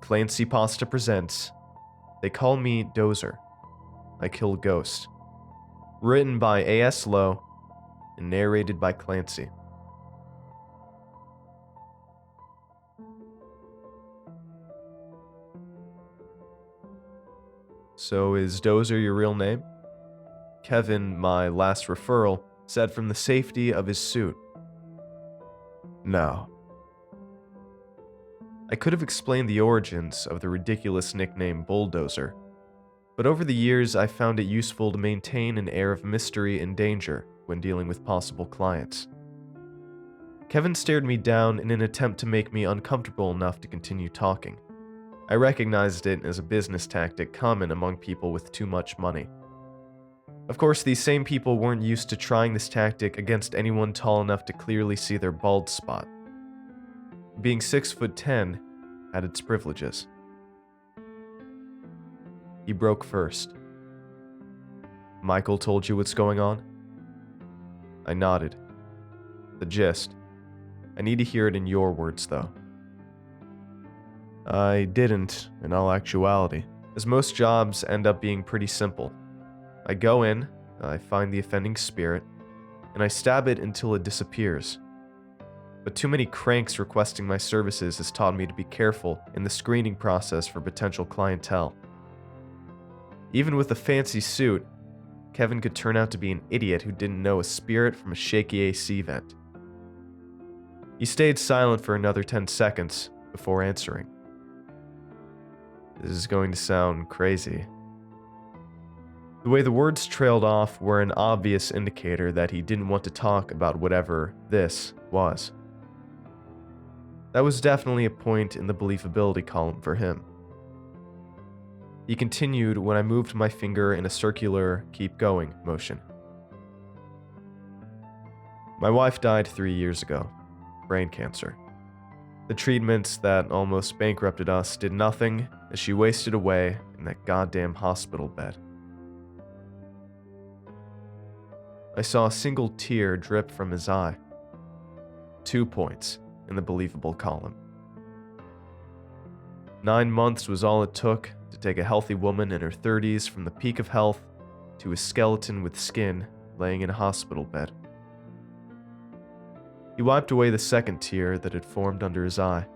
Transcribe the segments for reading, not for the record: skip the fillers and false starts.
ClancyPasta presents They Call Me Dozer, I Kill Ghost. Written by A.S. Lowe and narrated by Clancy. So is Dozer your real name? Kevin, my last referral, said from the safety of his suit. No. I could have explained the origins of the ridiculous nickname Bulldozer, but over the years I found it useful to maintain an air of mystery and danger when dealing with possible clients. Kevin stared me down in an attempt to make me uncomfortable enough to continue talking. I recognized it as a business tactic common among people with too much money. Of course, these same people weren't used to trying this tactic against anyone tall enough to clearly see their bald spot. Being 6'10" had its privileges. He broke first. Michael told you what's going on? I nodded. The gist. I need to hear it in your words, though. I didn't, in all actuality, as most jobs end up being pretty simple. I go in, I find the offending spirit, and I stab it until it disappears. But too many cranks requesting my services has taught me to be careful in the screening process for potential clientele. Even with a fancy suit, Kevin could turn out to be an idiot who didn't know a spirit from a shaky AC vent. He stayed silent for another 10 seconds before answering. This is going to sound crazy. The way the words trailed off were an obvious indicator that he didn't want to talk about whatever this was. That was definitely a point in the believability column for him. He continued when I moved my finger in a circular, keep going motion. My wife died 3 years ago, brain cancer. The treatments that almost bankrupted us did nothing as she wasted away in that goddamn hospital bed. I saw a single tear drip from his eye. 2 points in the believable column. 9 months was all it took to take a healthy woman in her 30s from the peak of health to a skeleton with skin laying in a hospital bed. He wiped away the second tear that had formed under his eye.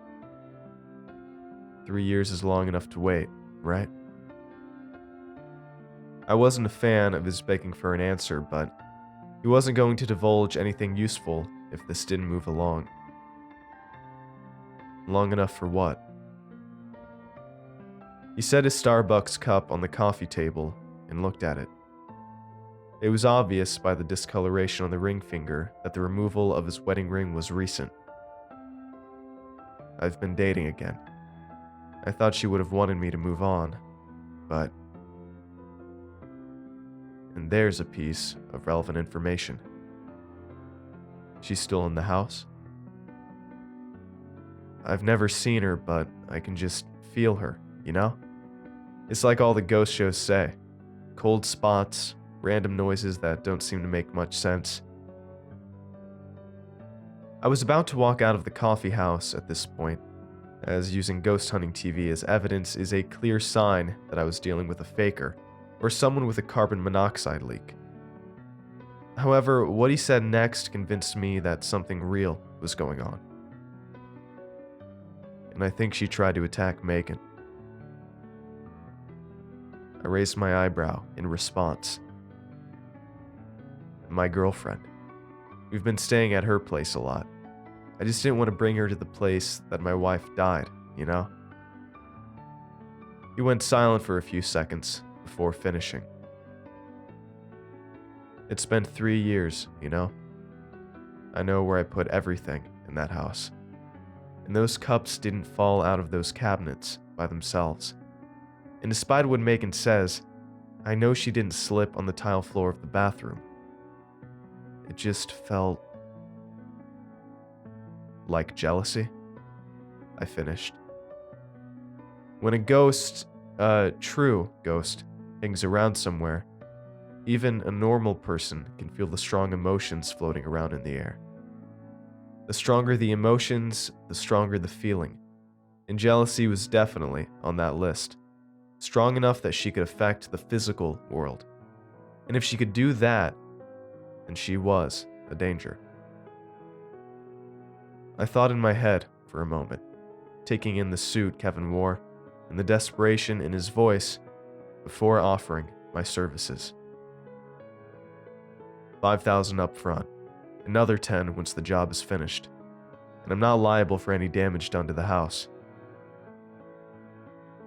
3 years is long enough to wait, right? I wasn't a fan of his begging for an answer, but he wasn't going to divulge anything useful if this didn't move along. Long enough for what? He set his Starbucks cup on the coffee table and looked at it. It was obvious by the discoloration on the ring finger that the removal of his wedding ring was recent. I've been dating again. I thought she would have wanted me to move on, but... And there's a piece of relevant information. She's still in the house? I've never seen her, but I can just feel her, you know? It's like all the ghost shows say. Cold spots, random noises that don't seem to make much sense. I was about to walk out of the coffee house at this point, as using ghost hunting TV as evidence is a clear sign that I was dealing with a faker, or someone with a carbon monoxide leak. However, what he said next convinced me that something real was going on. And I think she tried to attack Megan. I raised my eyebrow in response. My girlfriend. We've been staying at her place a lot. I just didn't want to bring her to the place that my wife died, you know? He went silent for a few seconds before finishing. It's been 3 years, you know? I know where I put everything in that house. And those cups didn't fall out of those cabinets by themselves. And despite what Megan says, I know she didn't slip on the tile floor of the bathroom. It just felt like jealousy. I finished. When a ghost, true ghost, hangs around somewhere, even a normal person can feel the strong emotions floating around in the air. The stronger the emotions, the stronger the feeling. and jealousy was definitely on that list, strong enough that she could affect the physical world. And if she could do that, then she was a danger. I thought in my head for a moment, taking in the suit Kevin wore and the desperation in his voice before offering my services. $5,000 up front, another 10 once the job is finished, and I'm not liable for any damage done to the house.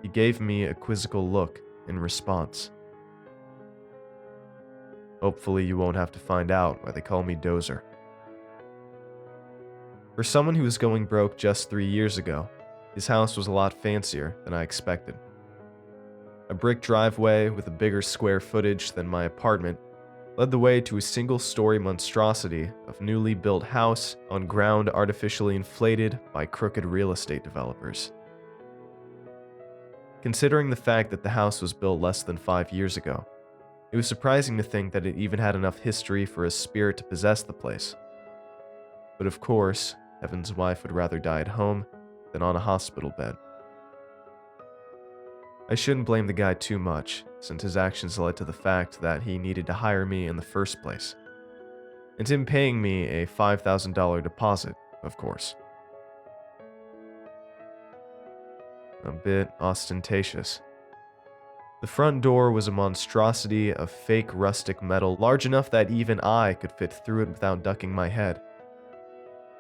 He gave me a quizzical look in response. Hopefully you won't have to find out why they call me Dozer. For someone who was going broke just 3 years ago, his house was a lot fancier than I expected. A brick driveway with a bigger square footage than my apartment led the way to a single-story monstrosity of newly built house on ground artificially inflated by crooked real estate developers. Considering the fact that the house was built less than 5 years ago, it was surprising to think that it even had enough history for a spirit to possess the place. But of course, Evan's wife would rather die at home than on a hospital bed. I shouldn't blame the guy too much, since his actions led to the fact that he needed to hire me in the first place. And him paying me a $5,000 deposit, of course. A bit ostentatious. The front door was a monstrosity of fake rustic metal large enough that even I could fit through it without ducking my head.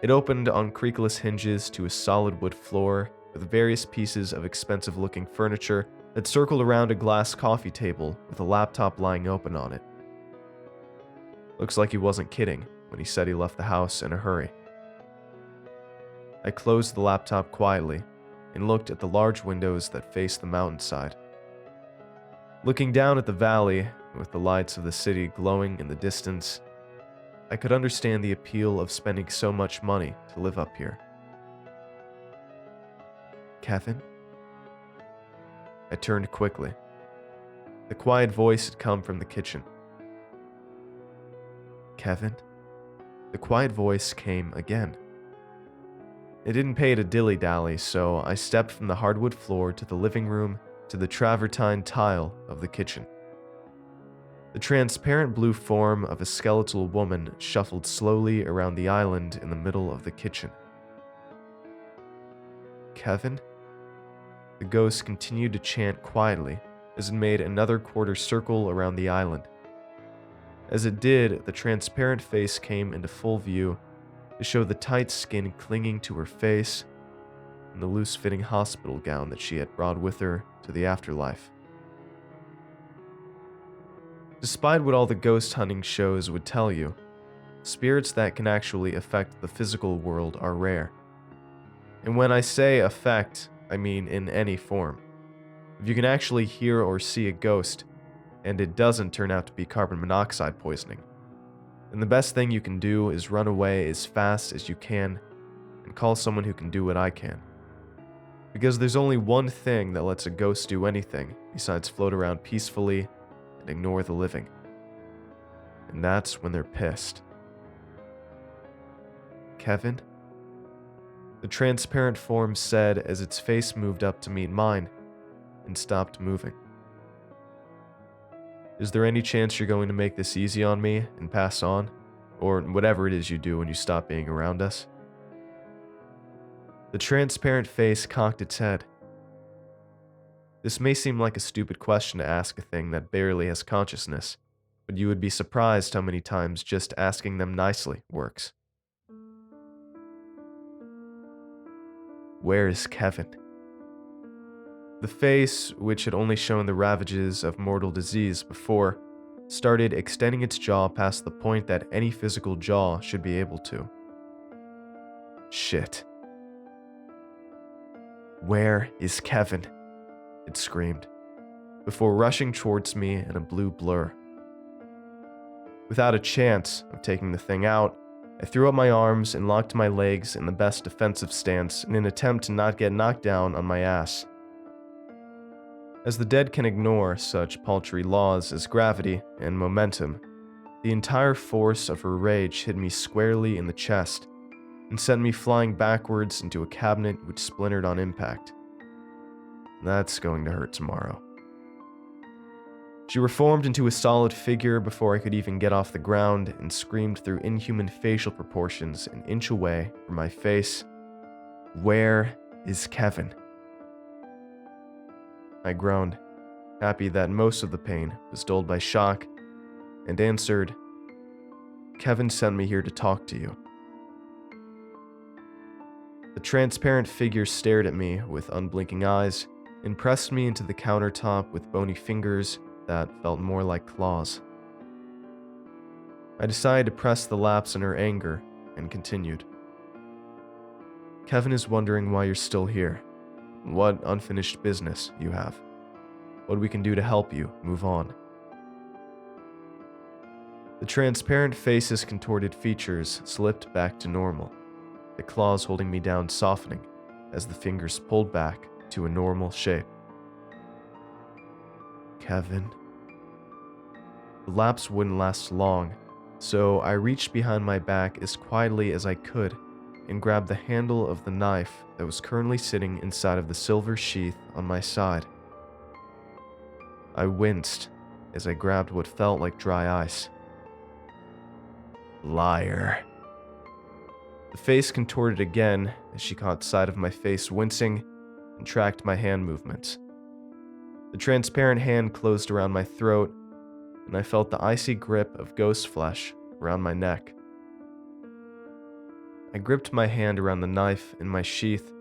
It opened on creakless hinges to a solid wood floor with various pieces of expensive-looking furniture that circled around a glass coffee table with a laptop lying open on it. Looks like he wasn't kidding when he said he left the house in a hurry. I closed the laptop quietly and looked at the large windows that faced the mountainside. Looking down at the valley, with the lights of the city glowing in the distance, I could understand the appeal of spending so much money to live up here. Kevin? I turned quickly. The quiet voice had come from the kitchen. Kevin? The quiet voice came again. It didn't pay to dilly-dally, so I stepped from the hardwood floor to the living room to the travertine tile of the kitchen. The transparent blue form of a skeletal woman shuffled slowly around the island in the middle of the kitchen. Kevin? The ghost continued to chant quietly as it made another quarter circle around the island. As it did, the transparent face came into full view to show the tight skin clinging to her face and the loose-fitting hospital gown that she had brought with her to the afterlife. Despite what all the ghost hunting shows would tell you, spirits that can actually affect the physical world are rare. And when I say affect, I mean in any form. If you can actually hear or see a ghost, and it doesn't turn out to be carbon monoxide poisoning, then the best thing you can do is run away as fast as you can and call someone who can do what I can. Because there's only one thing that lets a ghost do anything besides float around peacefully and ignore the living. And that's when they're pissed. Kevin? The transparent form said as its face moved up to meet mine and stopped moving. Is there any chance you're going to make this easy on me and pass on? Or whatever it is you do when you stop being around us? The transparent face cocked its head. This may seem like a stupid question to ask a thing that barely has consciousness, but you would be surprised how many times just asking them nicely works. Where is Kevin? The face, which had only shown the ravages of mortal disease before, started extending its jaw past the point that any physical jaw should be able to. Shit. Where is Kevin? It screamed, before rushing towards me in a blue blur. Without a chance of taking the thing out, I threw up my arms and locked my legs in the best defensive stance in an attempt to not get knocked down on my ass. As the dead can ignore such paltry laws as gravity and momentum, the entire force of her rage hit me squarely in the chest and sent me flying backwards into a cabinet which splintered on impact. That's going to hurt tomorrow. She reformed into a solid figure before I could even get off the ground and screamed through inhuman facial proportions an inch away from my face, "Where is Kevin?" I groaned, happy that most of the pain was dulled by shock, and answered, "Kevin sent me here to talk to you." The transparent figure stared at me with unblinking eyes and pressed me into the countertop with bony fingers that felt more like claws. I decided to press the lapse in her anger and continued. "Kevin is wondering why you're still here, what unfinished business you have, what we can do to help you move on." The transparent face's contorted features slipped back to normal, the claws holding me down softening as the fingers pulled back to a normal shape. "Kevin." The lapse wouldn't last long, so I reached behind my back as quietly as I could and grabbed the handle of the knife that was currently sitting inside of the silver sheath on my side. I winced as I grabbed what felt like dry ice. "Liar." The face contorted again as she caught sight of my face wincing and tracked my hand movements. The transparent hand closed around my throat, and I felt the icy grip of ghost flesh around my neck. I gripped my hand around the knife in my sheath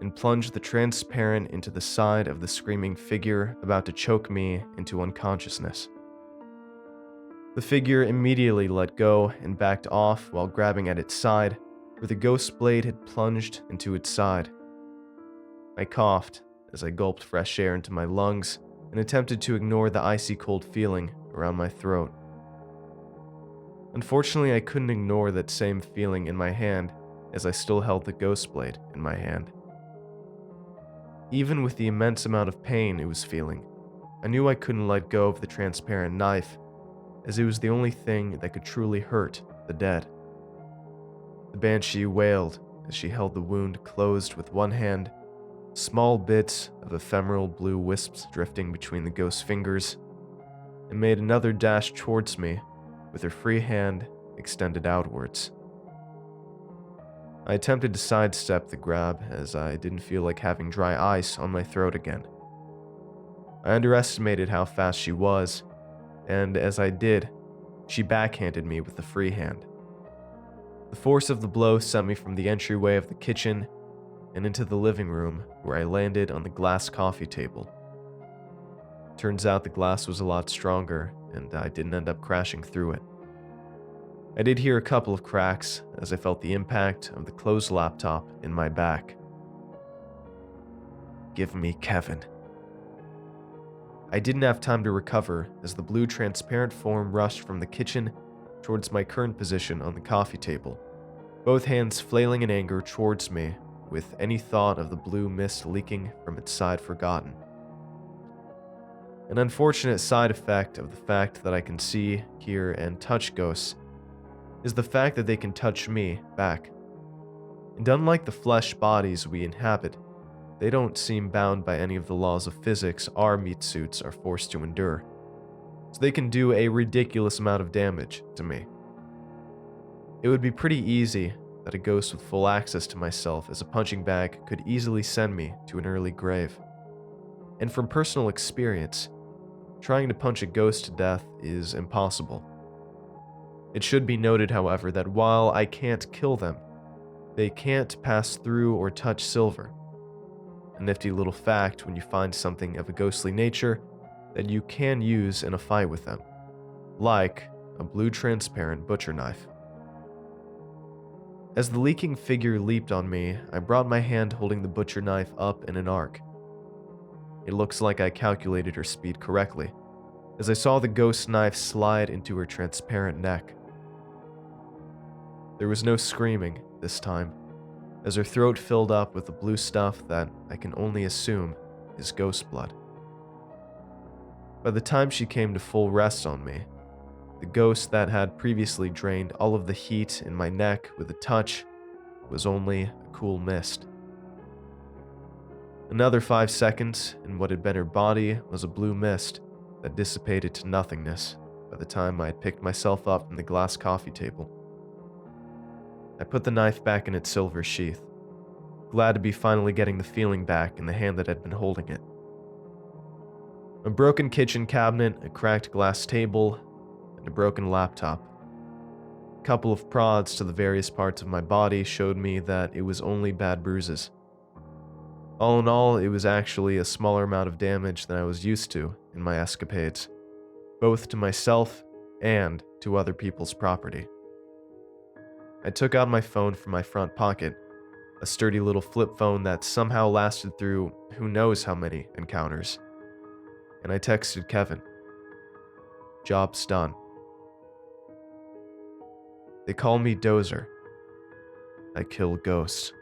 and plunged the transparent into the side of the screaming figure about to choke me into unconsciousness. The figure immediately let go and backed off while grabbing at its side, where the ghost blade had plunged into its side. I coughed as I gulped fresh air into my lungs and attempted to ignore the icy cold feeling around my throat. Unfortunately, I couldn't ignore that same feeling in my hand as I still held the ghost blade in my hand. Even with the immense amount of pain it was feeling, I knew I couldn't let go of the transparent knife, as it was the only thing that could truly hurt the dead. The banshee wailed as she held the wound closed with one hand, small bits of ephemeral blue wisps drifting between the ghost's fingers, and made another dash towards me with her free hand extended outwards. I attempted to sidestep the grab as I didn't feel like having dry ice on my throat again. I underestimated how fast she was, and as I did, she backhanded me with the free hand. The force of the blow sent me from the entryway of the kitchen and into the living room, where I landed on the glass coffee table. Turns out the glass was a lot stronger, and I didn't end up crashing through it. I did hear a couple of cracks as I felt the impact of the closed laptop in my back. "Give me Kevin." I didn't have time to recover as the blue transparent form rushed from the kitchen towards my current position on the coffee table, both hands flailing in anger towards me, with any thought of the blue mist leaking from its side forgotten. An unfortunate side effect of the fact that I can see, hear, and touch ghosts is the fact that they can touch me back. And unlike the flesh bodies we inhabit, they don't seem bound by any of the laws of physics our meat suits are forced to endure, so they can do a ridiculous amount of damage to me. It would be pretty easy that a ghost with full access to myself as a punching bag could easily send me to an early grave. And from personal experience, trying to punch a ghost to death is impossible. It should be noted, however, that while I can't kill them, they can't pass through or touch silver. A nifty little fact when you find something of a ghostly nature that you can use in a fight with them, like a blue transparent butcher knife. As the leaking figure leaped on me, I brought my hand holding the butcher knife up in an arc. It looks like I calculated her speed correctly, as I saw the ghost knife slide into her transparent neck. There was no screaming this time, as her throat filled up with the blue stuff that I can only assume is ghost blood. By the time she came to full rest on me, the ghost that had previously drained all of the heat in my neck with a touch was only a cool mist. Another 5 seconds, and what had been her body was a blue mist that dissipated to nothingness by the time I had picked myself up from the glass coffee table. I put the knife back in its silver sheath, glad to be finally getting the feeling back in the hand that had been holding it. A broken kitchen cabinet, a cracked glass table, and a broken laptop. A couple of prods to the various parts of my body showed me that it was only bad bruises. All in all, it was actually a smaller amount of damage than I was used to in my escapades, both to myself and to other people's property. I took out my phone from my front pocket, a sturdy little flip phone that somehow lasted through who knows how many encounters, and I texted Kevin. Job's done. They call me Dozer. I kill ghosts.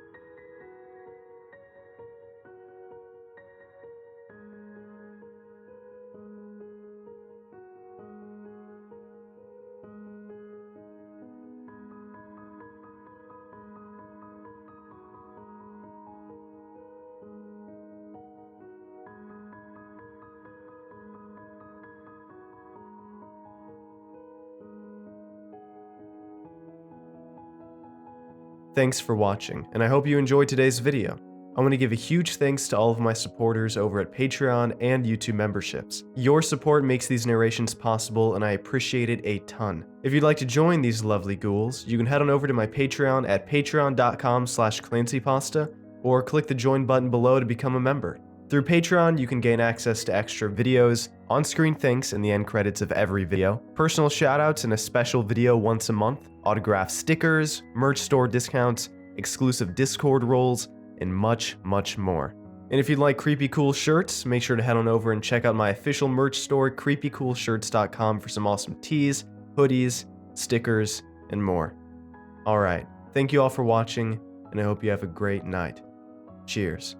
Thanks for watching, and I hope you enjoyed today's video. I want to give a huge thanks to all of my supporters over at Patreon and YouTube memberships. Your support makes these narrations possible, and I appreciate it a ton. If you'd like to join these lovely ghouls, you can head on over to my Patreon at patreon.com/ClancyPasta, or click the join button below to become a member. Through Patreon, you can gain access to extra videos, on-screen thanks in the end credits of every video, personal shoutouts in a special video once a month, autographed stickers, merch store discounts, exclusive Discord roles, and much, much more. And if you'd like creepy cool shirts, make sure to head on over and check out my official merch store, creepycoolshirts.com, for some awesome tees, hoodies, stickers, and more. Alright, thank you all for watching, and I hope you have a great night. Cheers.